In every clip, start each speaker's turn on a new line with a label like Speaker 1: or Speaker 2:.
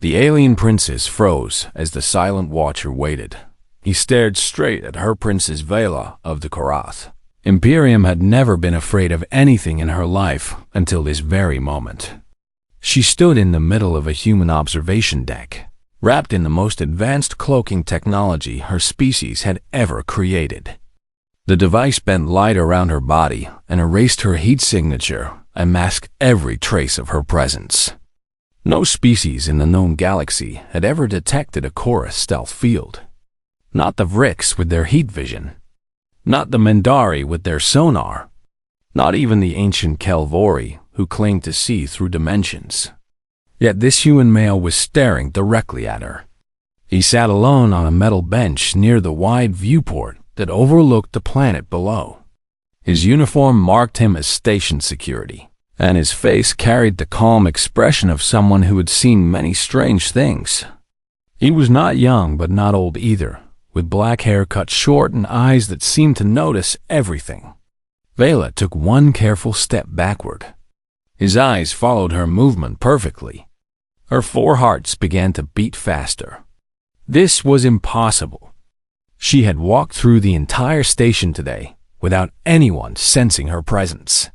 Speaker 1: The alien princess froze as the silent watcher waited. He stared straight at her Princess Vela of the Korath. Imperium had never been afraid of anything in her life until this very moment. She stood in the middle of a human observation deck, wrapped in the most advanced cloaking technology her species had ever created. The device bent light around her body and erased her heat signature and masked every trace of her presence. No species in the known galaxy had ever detected a Korath stealth field. Not the Vrix with their heat vision. Not the Mendari with their sonar. Not even the ancient Kelvori who claimed to see through dimensions. Yet this human male was staring directly at her. He sat alone on a metal bench near the wide viewport that overlooked the planet below. His uniform marked him as station security, and his face carried the calm expression of someone who had seen many strange things. He was not young but not old either, with black hair cut short and eyes that seemed to notice everything. Vela took one careful step backward. His eyes followed her movement perfectly. Her 4 hearts began to beat faster. This was impossible. She had walked through the entire station today without anyone sensing her presence.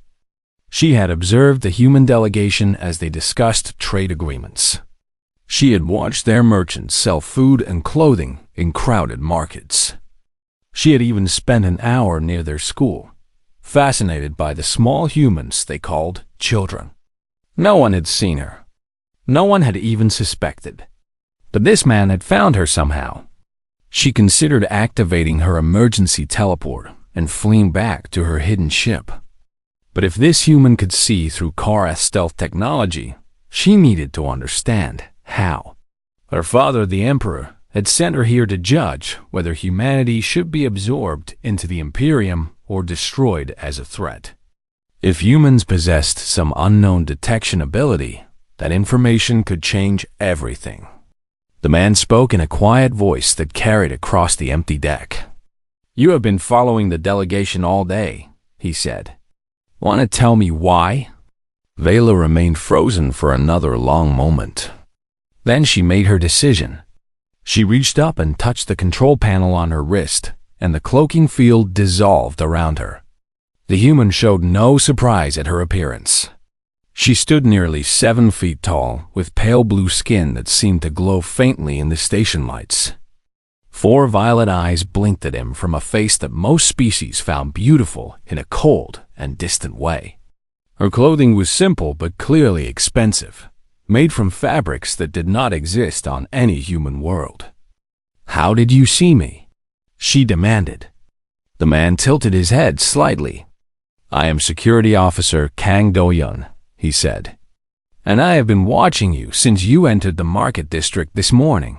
Speaker 1: She had observed the human delegation as they discussed trade agreements. She had watched their merchants sell food and clothing in crowded markets. She had even spent an hour near their school, fascinated by the small humans they called children. No one had seen her. No one had even suspected. But this man had found her somehow. She considered activating her emergency teleport and fleeing back to her hidden ship. But if this human could see through Korath stealth technology, she needed to understand how. Her father, the Emperor, had sent her here to judge whether humanity should be absorbed into the Imperium or destroyed as a threat. If humans possessed some unknown detection ability, that information could change everything. The man spoke in a quiet voice that carried across the empty deck. "You have been following the delegation all day," he said. "Want to tell me why?" Vela remained frozen for another long moment. Then she made her decision. She reached up and touched the control panel on her wrist, and the cloaking field dissolved around her. The human showed no surprise at her appearance. She stood nearly 7 feet tall, with pale blue skin that seemed to glow faintly in the station lights. 4 violet eyes blinked at him from a face that most species found beautiful in a cold and distant way. Her clothing was simple but clearly expensive, made from fabrics that did not exist on any human world. "How did you see me?" she demanded. The man tilted his head slightly. "I am Security Officer Kang Do-yun," he said, "and I have been watching you since you entered the market district this morning."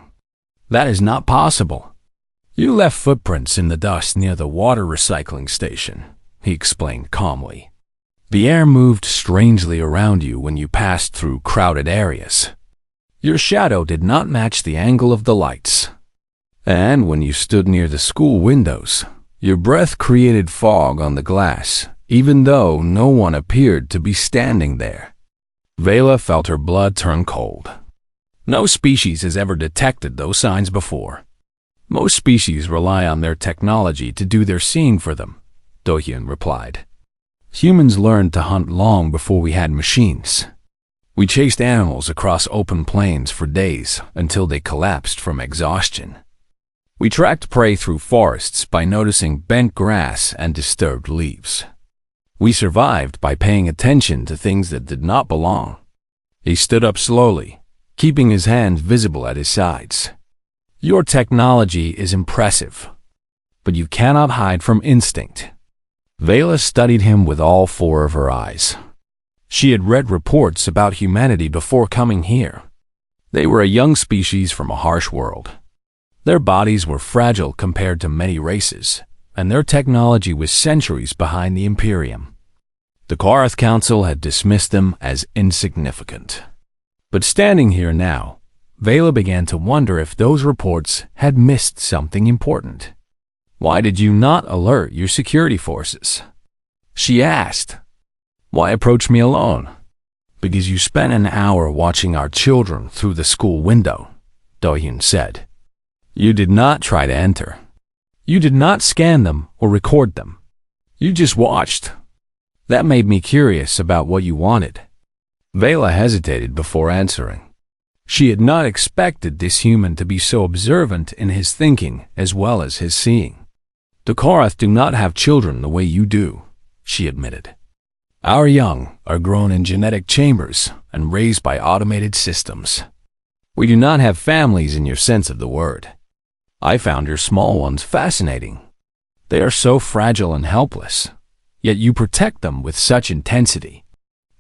Speaker 1: "That is not possible. You left footprints in the dust near the water recycling station," he explained calmly. "The air moved strangely around you when you passed through crowded areas. Your shadow did not match the angle of the lights. And when you stood near the school windows, your breath created fog on the glass, even though no one appeared to be standing there." Vela felt her blood turn cold. No species has ever detected those signs before. Most species rely on their technology to do their seeing for them, Do-hyun replied. Humans learned to hunt long before we had machines. We chased animals across open plains for days until they collapsed from exhaustion. We tracked prey through forests by noticing bent grass and disturbed leaves. We survived by paying attention to things that did not belong. He stood up slowly, keeping his hands visible at his sides. "Your technology is impressive, but you cannot hide from instinct." Vela studied him with all 4 of her eyes. She had read reports about humanity before coming here. They were a young species from a harsh world. Their bodies were fragile compared to many races, and their technology was centuries behind the Imperium. The Korath Council had dismissed them as insignificant. But standing here now, Vela began to wonder if those reports had missed something important. "Why did you not alert your security forces?" she asked. "Why approach me alone?" Because you spent an hour watching our children through the school window, Do-hyun said. You did not try to enter. You did not scan them or record them. You just watched. That made me curious about what you wanted. Vela hesitated before answering. She had not expected this human to be so observant in his thinking as well as his seeing. The Korath do not have children the way you do, she admitted. Our young are grown in genetic chambers and raised by automated systems. We do not have families in your sense of the word. I found your small ones fascinating. They are so fragile and helpless, yet you protect them with such intensity.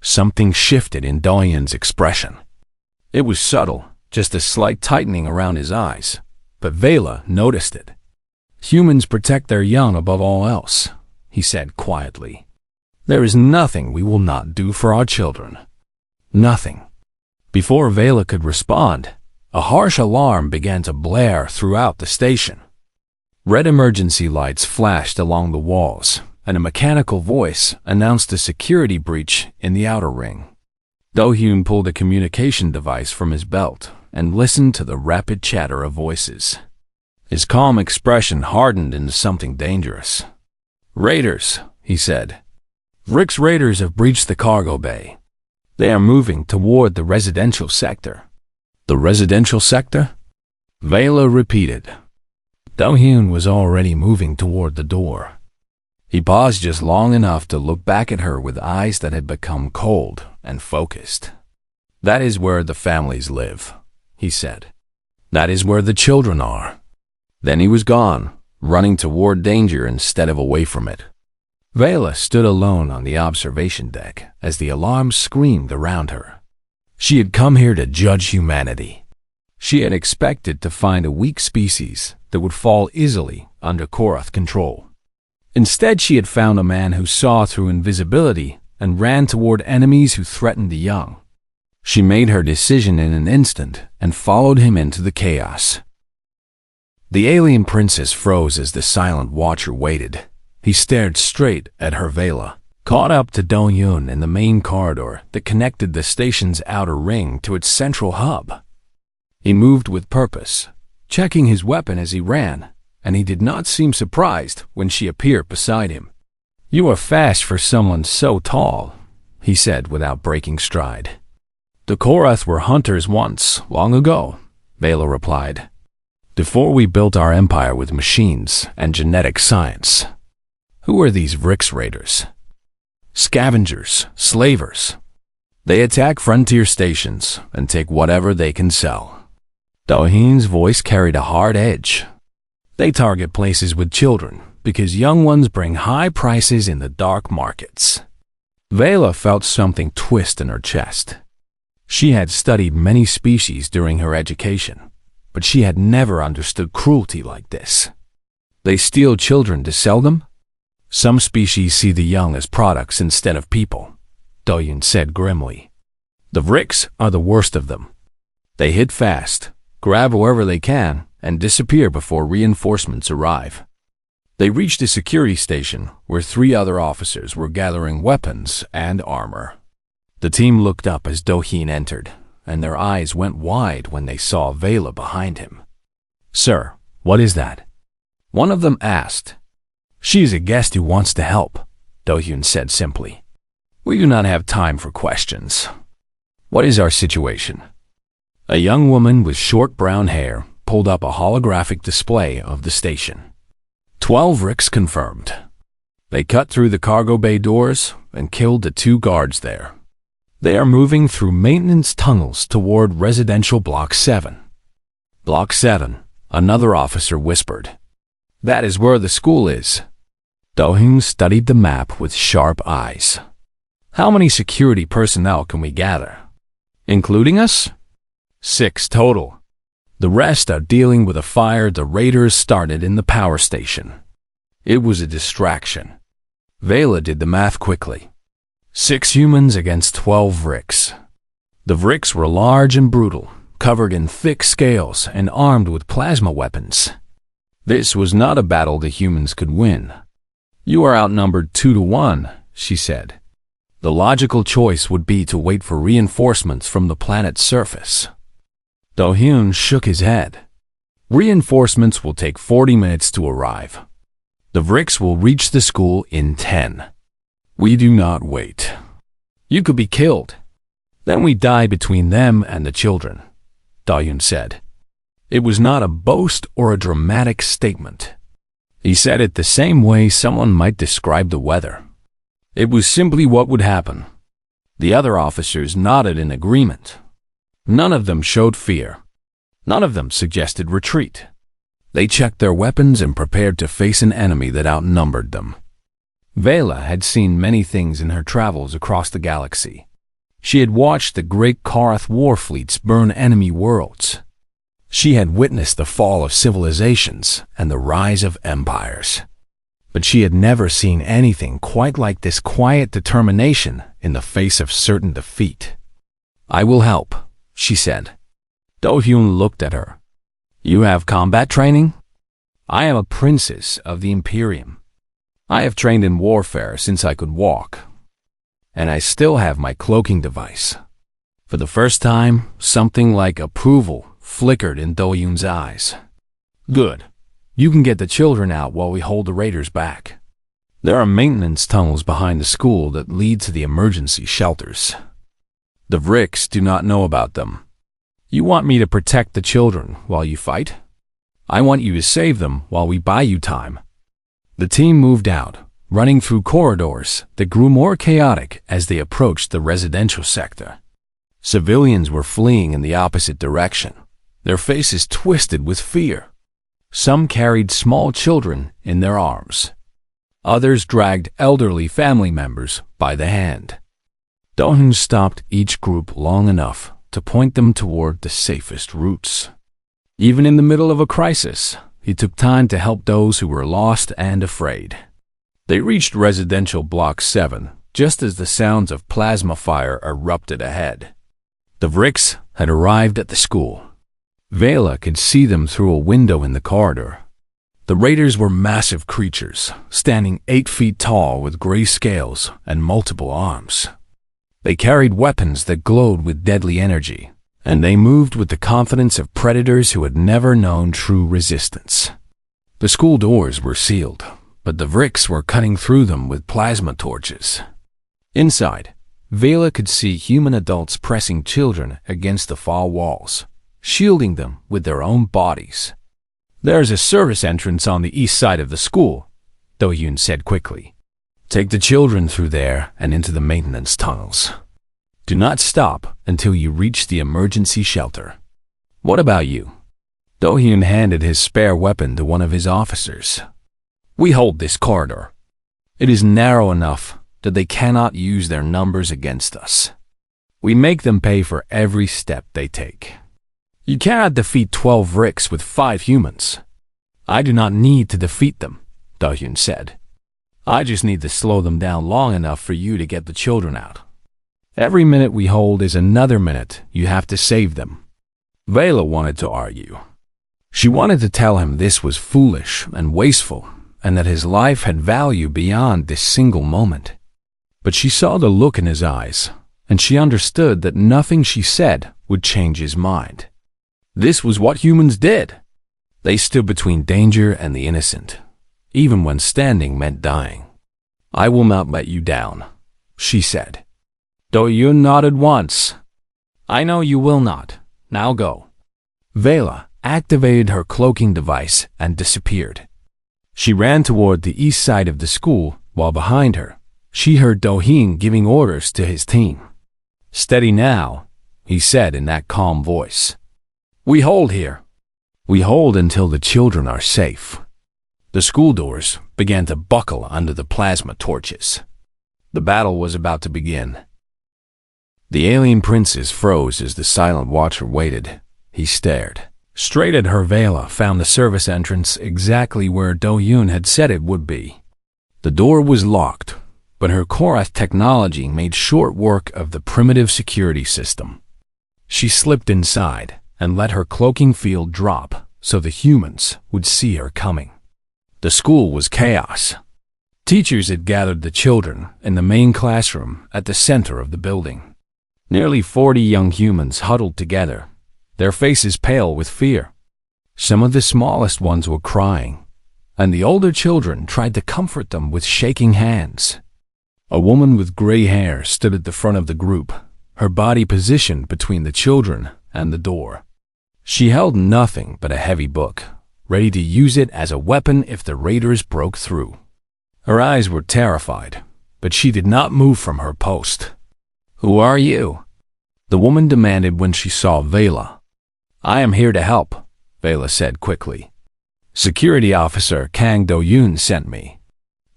Speaker 1: Something shifted in Do-hyun's expression. It was subtle, just a slight tightening around his eyes, but Vela noticed it. Humans protect their young above all else, he said quietly. There is nothing we will not do for our children. Nothing. Before Vela could respond, a harsh alarm began to blare throughout the station. Red emergency lights flashed along the walls, and a mechanical voice announced a security breach in the outer ring. Do-hyun pulled a communication device from his belt and listened to the rapid chatter of voices. His calm expression hardened into something dangerous. Raiders, he said. Rick's raiders have breached the cargo bay. They are moving toward the residential sector. The residential sector? Vela repeated. Do-hyun was already moving toward the door. He paused just long enough to look back at her with eyes that had become cold and focused. That is where the families live, he said. That is where the children are. Then he was gone, running toward danger instead of away from it. Vela stood alone on the observation deck as the alarm screamed around her. She had come here to judge humanity. She had expected to find a weak species that would fall easily under Korath control. Instead, she had found a man who saw through invisibility and ran toward enemies who threatened the young. She made her decision in an instant and followed him into the chaos. The alien princess froze as the silent watcher waited. He stared straight at her Vela, caught up to Do-hyun in the main corridor that connected the station's outer ring to its central hub. He moved with purpose, checking his weapon as he ran, and he did not seem surprised when she appeared beside him. You are fast for someone so tall, he said without breaking stride. The Korath were hunters once, long ago, Vela replied. Before we built our empire with machines and genetic science. Who are these Rick's raiders? Scavengers, slavers. They attack frontier stations and take whatever they can sell. Do-hyun's voice carried a hard edge. They target places with children because young ones bring high prices in the dark markets. Vela felt something twist in her chest. She had studied many species during her education, but she had never understood cruelty like this. They steal children to sell them? Some species see the young as products instead of people, Do-hyun said grimly. The Ricks are the worst of them. They hit fast, grab whoever they can, and disappear before reinforcements arrive. They reached a security station where 3 other officers were gathering weapons and armor. The team looked up as Do-hyun entered, and their eyes went wide when they saw Vela behind him. Sir, what is that? One of them asked. She is a guest who wants to help, Do-hyun said simply. We do not have time for questions. What is our situation? A young woman with short brown hair pulled up a holographic display of the station. 12 Ricks confirmed. They cut through the cargo bay doors and killed the 2 guards there. They are moving through maintenance tunnels toward residential Block 7. Block 7, another officer whispered. That is where the school is. Do-hyun studied the map with sharp eyes. How many security personnel can we gather? Including us? 6 total. The rest are dealing with a fire the raiders started in the power station. It was a distraction. Vela did the math quickly. 6 humans against 12 Ricks. The Ricks were large and brutal, covered in thick scales and armed with plasma weapons. This was not a battle the humans could win. You are outnumbered 2 to 1, she said. The logical choice would be to wait for reinforcements from the planet's surface. Do-hyun shook his head. Reinforcements will take 40 minutes to arrive. The Vrix will reach the school in 10. We do not wait. You could be killed. Then we die between them and the children, Do-hyun said. It was not a boast or a dramatic statement. He said it the same way someone might describe the weather. It was simply what would happen. The other officers nodded in agreement. None of them showed fear. None of them suggested retreat. They checked their weapons and prepared to face an enemy that outnumbered them. Vela had seen many things in her travels across the galaxy. She had watched the great Karath war fleets burn enemy worlds. She had witnessed the fall of civilizations and the rise of empires. But she had never seen anything quite like this quiet determination in the face of certain defeat. I will help, she said. Do-hyun looked at her. You have combat training? I am a princess of the Imperium. I have trained in warfare since I could walk. And I still have my cloaking device. For the first time, something like approval flickered in Do-hyun's eyes. Good. You can get the children out while we hold the raiders back. There are maintenance tunnels behind the school that lead to the emergency shelters. The Vrix do not know about them. You want me to protect the children while you fight? I want you to save them while we buy you time. The team moved out, running through corridors that grew more chaotic as they approached the residential sector. Civilians were fleeing in the opposite direction, their faces twisted with fear. Some carried small children in their arms. Others dragged elderly family members by the hand. Do-hyun stopped each group long enough to point them toward the safest routes. Even in the middle of a crisis, he took time to help those who were lost and afraid. They reached residential block 7 just as the sounds of plasma fire erupted ahead. The Vrix had arrived at the school. Vela could see them through a window in the corridor. The raiders were massive creatures, standing 8 feet tall with gray scales and multiple arms. They carried weapons that glowed with deadly energy, and they moved with the confidence of predators who had never known true resistance. The school doors were sealed, but the Vrix were cutting through them with plasma torches. Inside, Vela could see human adults pressing children against the far walls, shielding them with their own bodies. There's a service entrance on the east side of the school, Do-hyun said quickly. Take the children through there and into the maintenance tunnels. Do not stop until you reach the emergency shelter. What about you? Do-hyun handed his spare weapon to one of his officers. We hold this corridor. It is narrow enough that they cannot use their numbers against us. We make them pay for every step they take. You cannot defeat 12 Vrix with 5 humans. I do not need to defeat them, Do-hyun said. I just need to slow them down long enough for you to get the children out. Every minute we hold is another minute you have to save them. Vela wanted to argue. She wanted to tell him this was foolish and wasteful, and that his life had value beyond this single moment. But she saw the look in his eyes, and she understood that nothing she said would change his mind. This was what humans did. They stood between danger and the innocent, even when standing meant dying. I will not let you down, she said. Do-hyun nodded once. I know you will not. Now go. Vela activated her cloaking device and disappeared. She ran toward the east side of the school, while behind her, she heard Do-hyun giving orders to his team. Steady now, he said in that calm voice. We hold here. We hold until the children are safe. The school doors began to buckle under the plasma torches. The battle was about to begin. The alien princess froze as the silent watcher waited. He stared. Straight at her, Vela found the service entrance exactly where Do-hyun had said it would be. The door was locked, but her Korath technology made short work of the primitive security system. She slipped inside and let her cloaking field drop so the humans would see her coming. The school was chaos. Teachers had gathered the children in the main classroom at the center of the building. Nearly 40 young humans huddled together, their faces pale with fear. Some of the smallest ones were crying, and the older children tried to comfort them with shaking hands. A woman with gray hair stood at the front of the group, her body positioned between the children and the door. She held nothing but a heavy book, ready to use it as a weapon if the raiders broke through. Her eyes were terrified, but she did not move from her post. "Who are you?" the woman demanded when she saw Vela. "I am here to help," Vela said quickly. "Security Officer Kang Do-yoon sent me.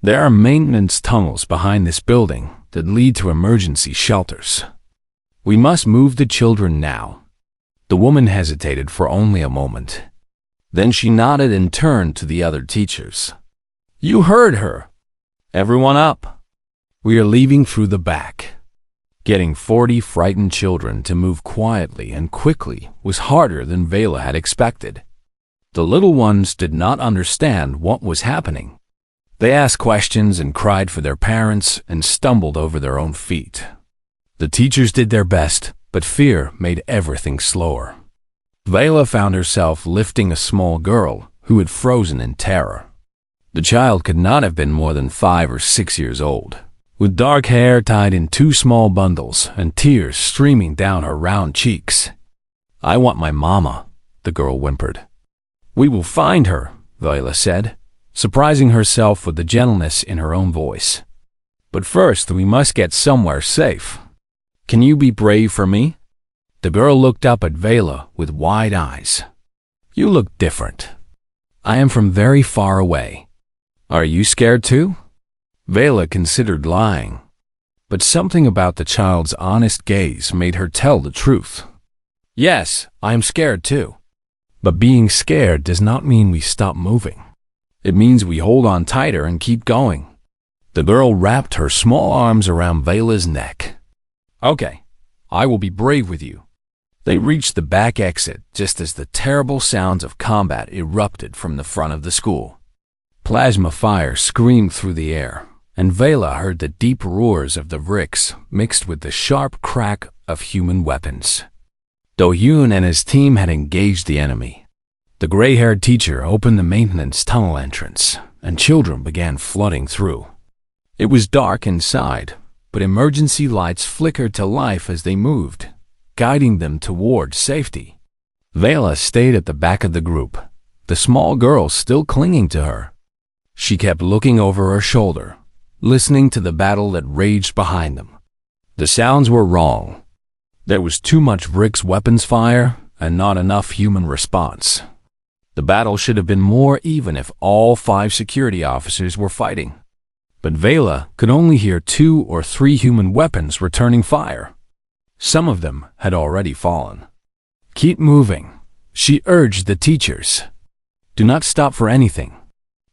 Speaker 1: There are maintenance tunnels behind this building that lead to emergency shelters. We must move the children now." The woman hesitated for only a moment. Then she nodded and turned to the other teachers. "You heard her. Everyone up. We are leaving through the back." Getting 40 frightened children to move quietly and quickly was harder than Vela had expected. The little ones did not understand what was happening. They asked questions and cried for their parents and stumbled over their own feet. The teachers did their best, but fear made everything slower. Vela found herself lifting a small girl who had frozen in terror. The child could not have been more than 5 or 6 years old, with dark hair tied in 2 small bundles and tears streaming down her round cheeks. "I want my mama," the girl whimpered. "We will find her," Vela said, surprising herself with the gentleness in her own voice. "But first we must get somewhere safe. Can you be brave for me?" The girl looked up at Vela with wide eyes. "You look different. I am from very far away. Are you scared too?" Vela considered lying, but something about the child's honest gaze made her tell the truth. "Yes, I am scared too. But being scared does not mean we stop moving. It means we hold on tighter and keep going." The girl wrapped her small arms around Vela's neck. "Okay, I will be brave with you." They reached the back exit just as the terrible sounds of combat erupted from the front of the school. Plasma fire screamed through the air, and Vela heard the deep roars of the bricks mixed with the sharp crack of human weapons. Do-yoon and his team had engaged the enemy. The gray-haired teacher opened the maintenance tunnel entrance, and children began flooding through. It was dark inside, but emergency lights flickered to life as they moved, guiding them toward safety. Vela stayed at the back of the group, the small girl still clinging to her. She kept looking over her shoulder, listening to the battle that raged behind them. The sounds were wrong. There was too much bricks weapons fire and not enough human response. The battle should have been more even if all 5 security officers were fighting. But Vela could only hear 2 or 3 human weapons returning fire. Some of them had already fallen. "Keep moving," she urged the teachers. "Do not stop for anything."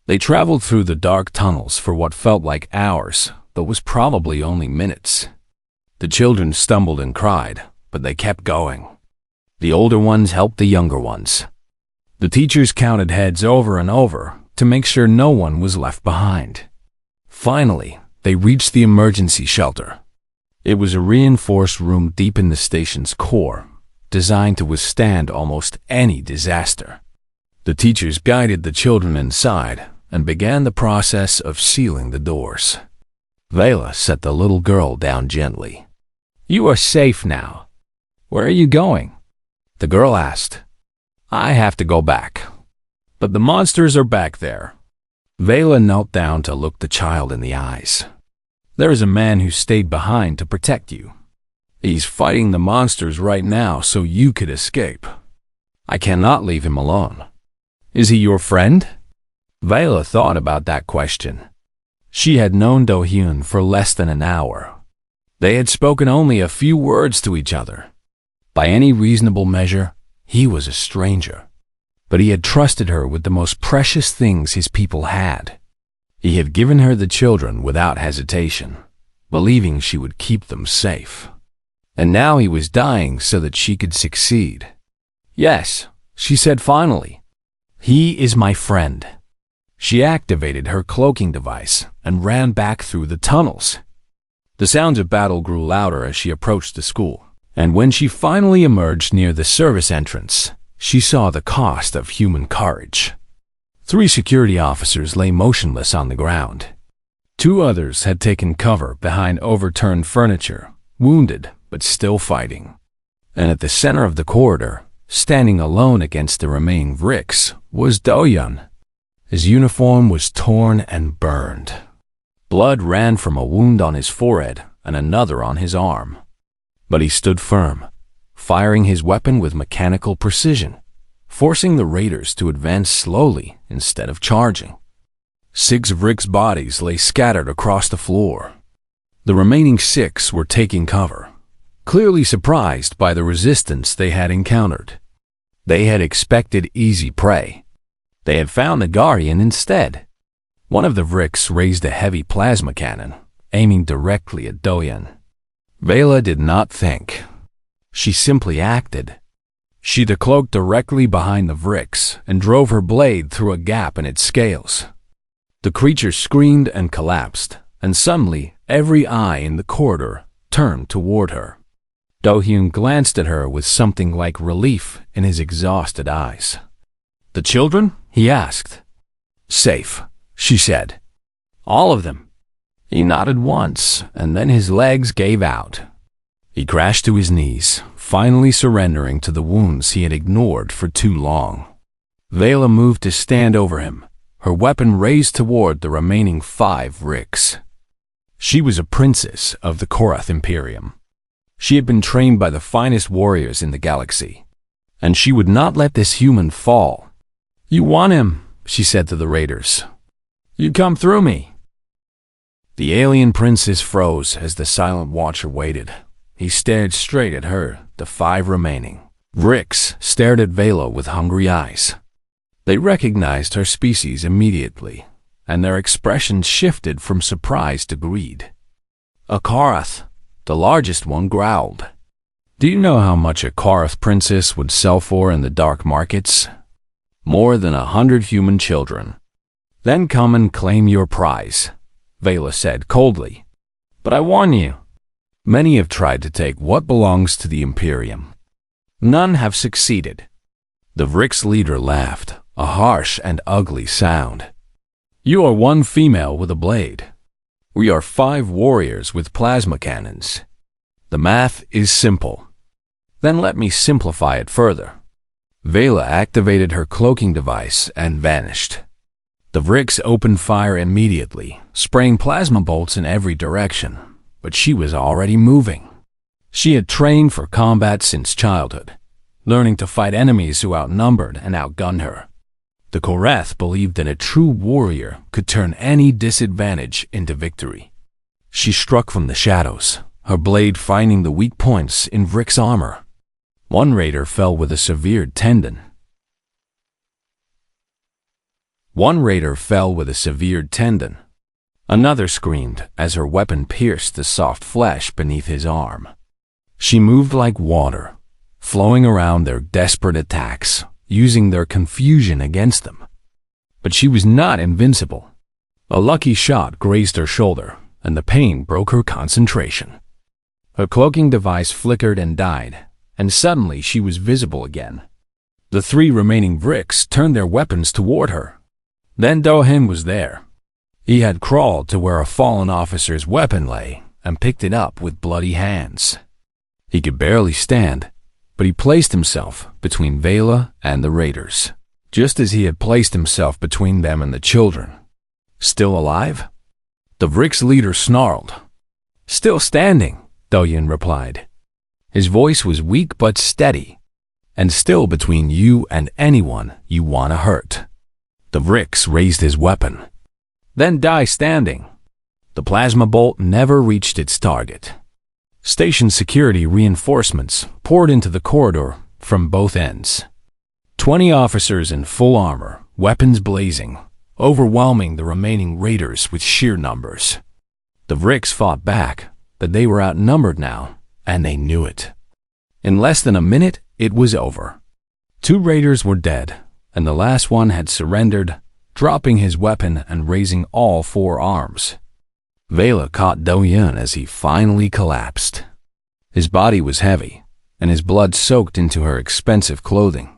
Speaker 1: They traveled through the dark tunnels for what felt like hours, but was probably only minutes. The children stumbled and cried, but they kept going. The older ones helped the younger ones. The teachers counted heads over and over to make sure no one was left behind. Finally, they reached the emergency shelter. It was a reinforced room deep in the station's core, designed to withstand almost any disaster. The teachers guided the children inside and began the process of sealing the doors. Vela set the little girl down gently. "You are safe now. Where are you going?" the girl asked. "I have to go back. But the monsters are back there." Vela knelt down to look the child in the eyes. "There is a man who stayed behind to protect you. He's fighting the monsters right now so you could escape. I cannot leave him alone. Is he your friend?" Vela thought about that question. She had known Do-hyun for less than an hour. They had spoken only a few words to each other. By any reasonable measure, he was a stranger. But he had trusted her with the most precious things his people had. He had given her the children without hesitation, believing she would keep them safe. And now he was dying so that she could succeed. "Yes," she said finally. "He is my friend." She activated her cloaking device and ran back through the tunnels. The sounds of battle grew louder as she approached the school, and when she finally emerged near the service entrance, she saw the cost of human courage. 3 security officers lay motionless on the ground. 2 others had taken cover behind overturned furniture, wounded but still fighting. And at the center of the corridor, standing alone against the remaining Vrix, was Do-Hyun. His uniform was torn and burned. Blood ran from a wound on his forehead and another on his arm. But he stood firm, firing his weapon with mechanical precision, forcing the raiders to advance slowly instead of charging. 6 Vrix bodies lay scattered across the floor. The remaining 6 were taking cover, clearly surprised by the resistance they had encountered. They had expected easy prey. They had found the Guardian instead. One of the Vrix raised a heavy plasma cannon, aiming directly at Do-Hyun. Vela did not think. She simply acted. She decloaked directly behind the Vrix and drove her blade through a gap in its scales. The creature screamed and collapsed, and suddenly every eye in the corridor turned toward her. Do-Hyun glanced at her with something like relief in his exhausted eyes. "The children?" he asked. "Safe," she said. "All of them." He nodded once, and then his legs gave out. He crashed to his knees, finally surrendering to the wounds he had ignored for too long. Vela moved to stand over him, her weapon raised toward the remaining 5 Vrix. She was a princess of the Korath Imperium. She had been trained by the finest warriors in the galaxy, and she would not let this human fall. "You want him," she said to the raiders. "You come through me." The alien princess froze as the silent watcher waited. He stared straight at her. The 5 remaining Vrix stared at Vela with hungry eyes. They recognized her species immediately, and their expressions shifted from surprise to greed. A Korath, the largest one, growled. "Do you know how much a Korath princess would sell for in the dark markets? More than 100 human children." "Then come and claim your prize," Vela said coldly. "But I warn you, many have tried to take what belongs to the Imperium. None have succeeded." The Vrix leader laughed, a harsh and ugly sound. "You are 1 female with a blade. We are 5 warriors with plasma cannons. The math is simple." "Then let me simplify it further." Vela activated her cloaking device and vanished. The Vrix opened fire immediately, spraying plasma bolts in every direction, but she was already moving. She had trained for combat since childhood, learning to fight enemies who outnumbered and outgunned her. The Korath believed that a true warrior could turn any disadvantage into victory. She struck from the shadows, her blade finding the weak points in Vrix armor. 1 raider fell with a severed tendon. Another screamed as her weapon pierced the soft flesh beneath his arm. She moved like water, flowing around their desperate attacks, using their confusion against them. But she was not invincible. A lucky shot grazed her shoulder, and the pain broke her concentration. Her cloaking device flickered and died, and suddenly she was visible again. The 3 remaining Vrix turned their weapons toward her. Then Do-Hyun was there. He had crawled to where a fallen officer's weapon lay and picked it up with bloody hands. He could barely stand, but he placed himself between Vela and the raiders, just as he had placed himself between them and the children. "Still alive?" The Vrix leader snarled. "Still standing," Do-Hyun replied. His voice was weak but steady. "And still between you and anyone you want to hurt." The Vrix raised his weapon. "Then die standing." The plasma bolt never reached its target. Station security reinforcements poured into the corridor from both ends. 20 officers in full armor, weapons blazing, overwhelming the remaining raiders with sheer numbers. The Vrix fought back, but they were outnumbered now, and they knew it. In less than a minute, it was over. 2 raiders were dead, and the last one had surrendered, dropping his weapon and raising all four arms. Vela caught Do-Yun as he finally collapsed. His body was heavy, and his blood soaked into her expensive clothing,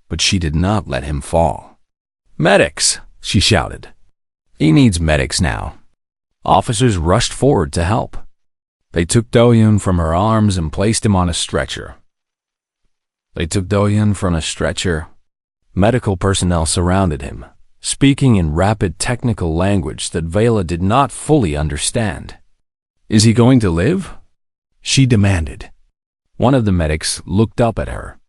Speaker 1: but she did not let him fall. "Medics!" she shouted. "He needs medics now." Officers rushed forward to help. They took Do-Yun from her arms and placed him on a stretcher. Medical personnel surrounded him, speaking in rapid technical language that Vela did not fully understand. "Is he going to live?" she demanded. One of the medics looked up at her.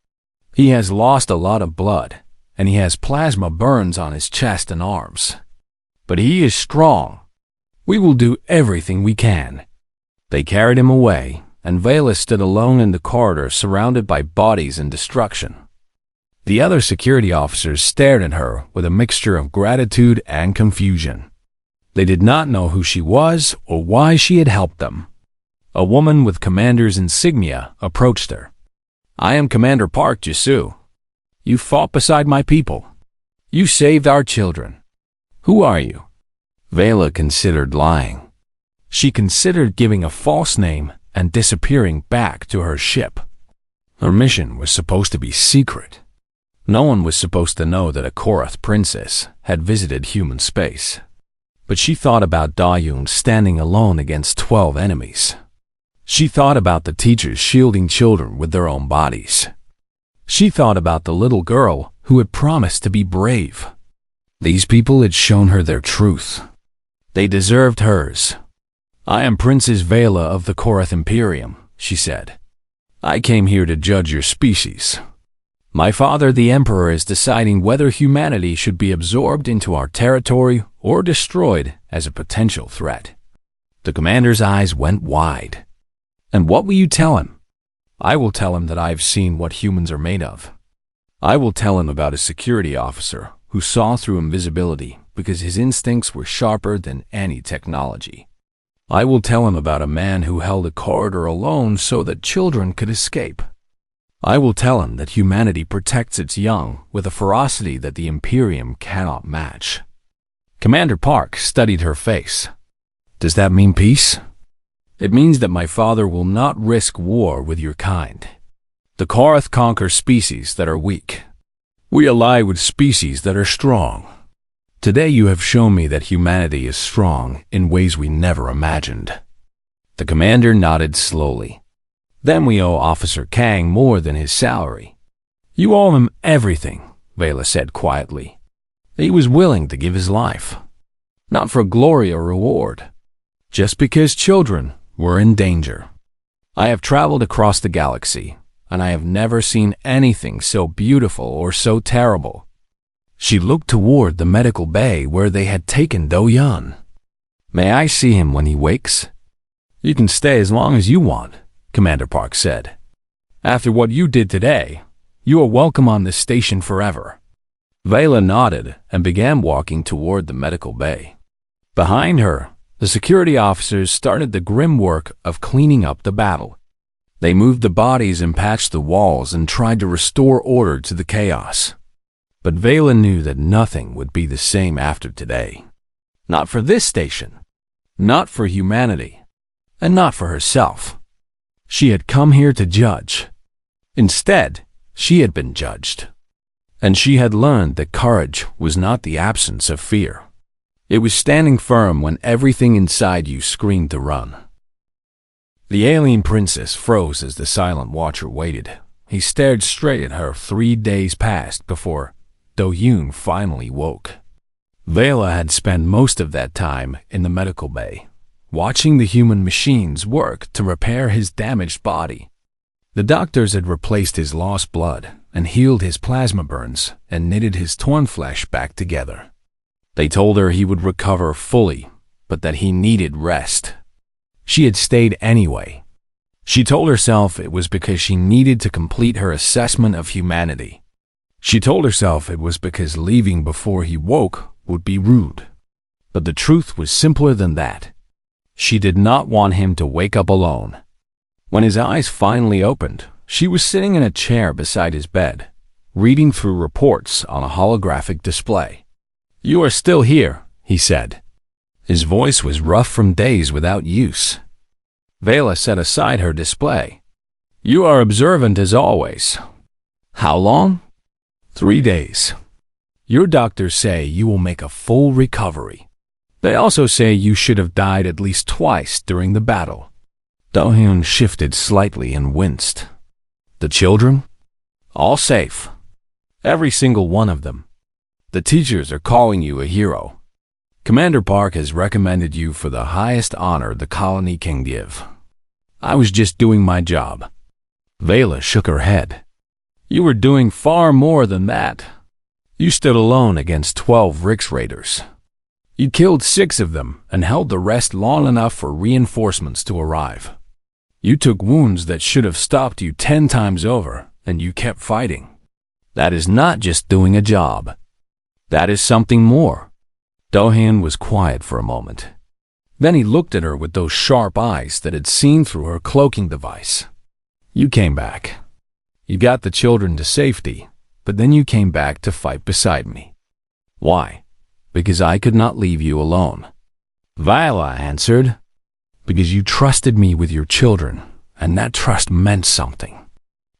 Speaker 1: "He has lost a lot of blood, and he has plasma burns on his chest and arms. But he is strong. We will do everything we can." They carried him away, and Vela stood alone in the corridor surrounded by bodies and destruction. The other security officers stared at her with a mixture of gratitude and confusion. They did not know who she was or why she had helped them. A woman with commander's insignia approached her. "I am Commander Park Jisoo. You fought beside my people. You saved our children. Who are you?" Vela considered lying. She considered giving a false name and disappearing back to her ship. Her mission was supposed to be secret. No one was supposed to know that a Korath princess had visited human space. But she thought about Do-Yun standing alone against 12 enemies. She thought about the teachers shielding children with their own bodies. She thought about the little girl who had promised to be brave. These people had shown her their truth. They deserved hers. "I am Princess Vela of the Korath Imperium," she said. "I came here to judge your species. My father, the Emperor, is deciding whether humanity should be absorbed into our territory or destroyed as a potential threat." The commander's eyes went wide. "And what will you tell him?" "I will tell him that I have seen what humans are made of. I will tell him about a security officer who saw through invisibility because his instincts were sharper than any technology. I will tell him about a man who held a corridor alone so that children could escape. I will tell him that humanity protects its young with a ferocity that the Imperium cannot match." Commander Park studied her face. "Does that mean peace?" "It means that my father will not risk war with your kind. The Korath conquer species that are weak. We ally with species that are strong. Today you have shown me that humanity is strong in ways we never imagined." The commander nodded slowly. "Then we owe Officer Kang more than his salary." "You owe him everything," Vela said quietly. "He was willing to give his life. Not for glory or reward. Just because children were in danger. I have traveled across the galaxy, and I have never seen anything so beautiful or so terrible." She looked toward the medical bay where they had taken Do-Yun. "May I see him when he wakes?" "You can stay as long as you want," Commander Park said. "After what you did today, you are welcome on this station forever." Vela nodded and began walking toward the medical bay. Behind her, the security officers started the grim work of cleaning up the battle. They moved the bodies and patched the walls and tried to restore order to the chaos. But Vela knew that nothing would be the same after today. Not for this station, not for humanity, and not for herself. She had come here to judge. Instead, she had been judged. And she had learned that courage was not the absence of fear. It was standing firm when everything inside you screamed to run. The alien princess froze as the silent watcher waited. He stared straight at her. 3 days passed before Do-Yun finally woke. Vela had spent most of that time in the medical bay, watching the human machines work to repair his damaged body. The doctors had replaced his lost blood and healed his plasma burns and knitted his torn flesh back together. They told her he would recover fully, but that he needed rest. She had stayed anyway. She told herself it was because she needed to complete her assessment of humanity. She told herself it was because leaving before he woke would be rude. But the truth was simpler than that. She did not want him to wake up alone. When his eyes finally opened, she was sitting in a chair beside his bed, reading through reports on a holographic display. You are still here, he said. His voice was rough from days without use. Vela set aside her display. You are observant as always. How long? 3 days. Your doctors say you will make a full recovery. They also say you should have died at least twice during the battle. Do-hyun shifted slightly and winced. The children? All safe. Every single one of them. The teachers are calling you a hero. Commander Park has recommended you for the highest honor the colony can give. I was just doing my job. Vela shook her head. You were doing far more than that. You stood alone against 12 Rix Raiders. You killed 6 of them and held the rest long enough for reinforcements to arrive. You took wounds that should have stopped you 10 times over, and you kept fighting. That is not just doing a job. That is something more. Do-hyun was quiet for a moment. Then he looked at her with those sharp eyes that had seen through her cloaking device. You came back. You got the children to safety, but then you came back to fight beside me. Why? Because I could not leave you alone. Viola answered. Because you trusted me with your children, and that trust meant something.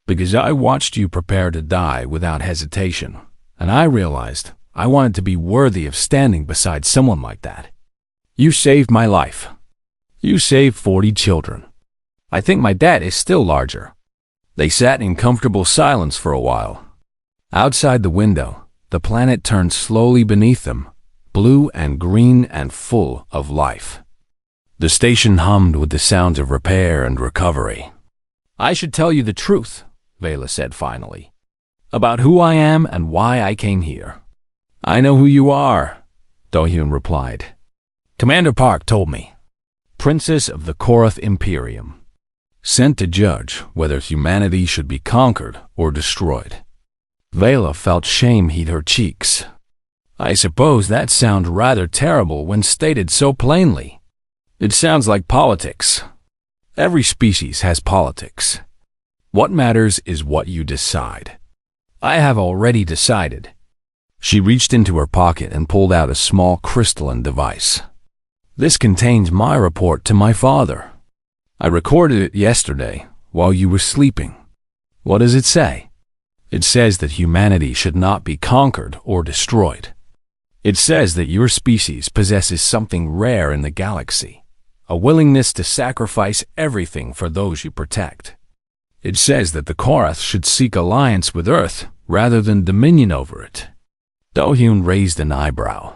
Speaker 1: Because I watched you prepare to die without hesitation, and I realized I wanted to be worthy of standing beside someone like that. You saved my life. You saved 40 children. I think my debt is still larger. They sat in comfortable silence for a while. Outside the window, the planet turned slowly beneath them, blue and green and full of life. The station hummed with the sounds of repair and recovery. I should tell you the truth, Vela said finally, about who I am and why I came here. I know who you are, Do-hyun replied. Commander Park told me. Princess of the Korath Imperium. Sent to judge whether humanity should be conquered or destroyed. Vela felt shame heat her cheeks. I suppose that sounds rather terrible when stated so plainly. It sounds like politics. Every species has politics. What matters is what you decide. I have already decided. She reached into her pocket and pulled out a small crystalline device. This contains my report to my father. I recorded it yesterday while you were sleeping. What does it say? It says that humanity should not be conquered or destroyed. It says that your species possesses something rare in the galaxy, a willingness to sacrifice everything for those you protect. It says that the Korath should seek alliance with Earth rather than dominion over it. Do-hyun raised an eyebrow.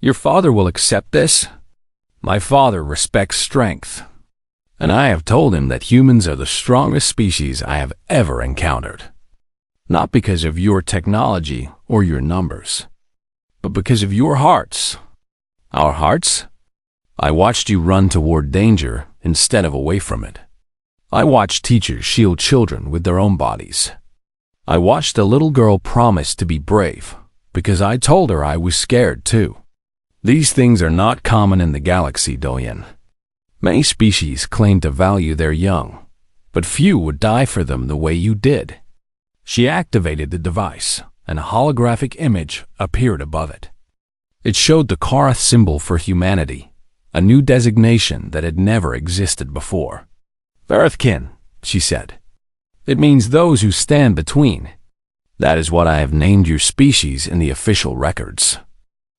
Speaker 1: Your father will accept this? My father respects strength, and I have told him that humans are the strongest species I have ever encountered. Not because of your technology or your numbers, but because of your hearts. Our hearts? I watched you run toward danger instead of away from it. I watched teachers shield children with their own bodies. I watched a little girl promise to be brave because I told her I was scared too. These things are not common in the galaxy, Do-hyun. Many species claim to value their young, but few would die for them the way you did. She activated the device, and a holographic image appeared above it. It showed the Korath symbol for humanity, a new designation that had never existed before. Earthkin, she said. It means those who stand between. That is what I have named your species in the official records.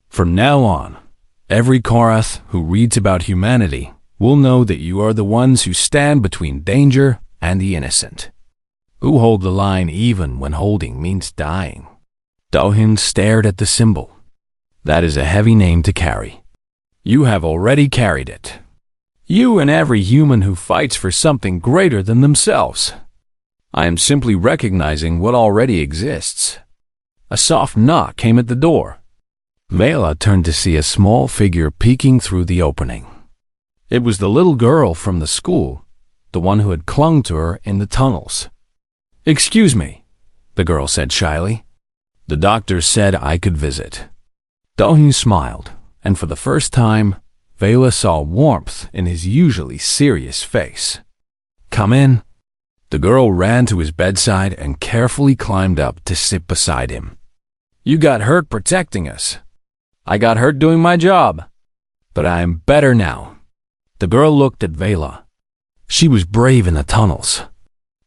Speaker 1: From now on, every Korath who reads about humanity will know that you are the ones who stand between danger and the innocent, who hold the line even when holding means dying. Do-hyun stared at the symbol. That is a heavy name to carry. You have already carried it. You and every human who fights for something greater than themselves. I am simply recognizing what already exists. A soft knock came at the door. Vela turned to see a small figure peeking through the opening. It was the little girl from the school, the one who had clung to her in the tunnels. Excuse me, the girl said shyly. The doctor said I could visit. Do-hyun smiled, and for the first time, Vela saw warmth in his usually serious face. Come in. The girl ran to his bedside and carefully climbed up to sit beside him. You got hurt protecting us. I got hurt doing my job, but I am better now." The girl looked at Vela. She was brave in the tunnels.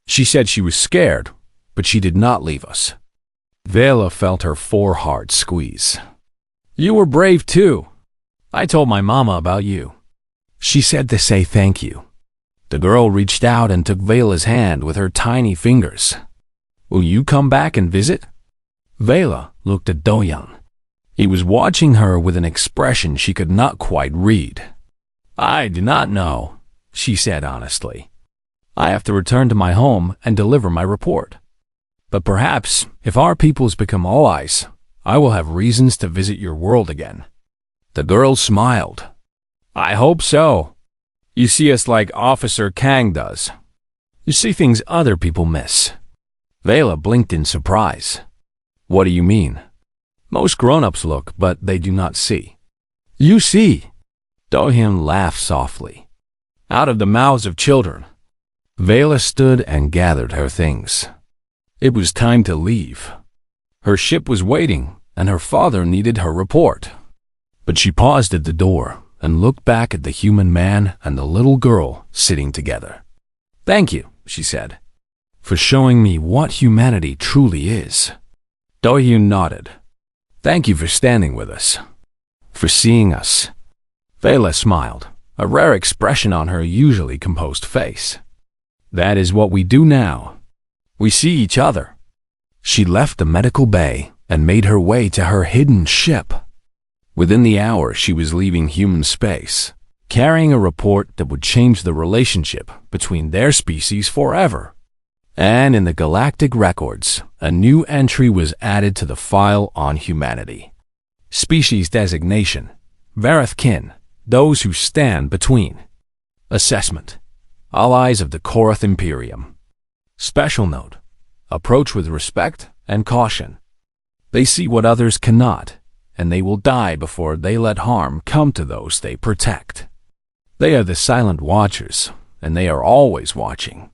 Speaker 1: She said she was scared, but she did not leave us. Vela felt her foreheart squeeze. "You were brave too. I told my mama about you. She said to say thank you." The girl reached out and took Vela's hand with her tiny fingers. "Will you come back and visit?" Vela looked at Doyoung. He was watching her with an expression she could not quite read. "I do not know," she said honestly. "I have to return to my home and deliver my report. But perhaps, if our peoples become allies, I will have reasons to visit your world again." The girl smiled. "I hope so. You see us like Officer Kang does. You see things other people miss." Vela blinked in surprise. "What do you mean?" "Most grown-ups look, but they do not see." "You see." Dohyun laughed softly. "Out of the mouths of children." Vela stood and gathered her things. It was time to leave. Her ship was waiting, and her father needed her report. But she paused at the door and looked back at the human man and the little girl sitting together. "Thank you," she said, "for showing me what humanity truly is." Dohyun nodded. "Thank you for standing with us, for seeing us." Vela smiled, a rare expression on her usually composed face. "That is what we do now. We see each other." She left the medical bay and made her way to her hidden ship. Within the hour, she was leaving human space, carrying a report that would change the relationship between their species forever. And in the galactic records, a new entry was added to the file on humanity. Species designation: Vareth-kin, those who stand between. Assessment: allies of the Korath Imperium. Special note: approach with respect and caution. They see what others cannot, and they will die before they let harm come to those they protect. They are the silent watchers, and they are always watching.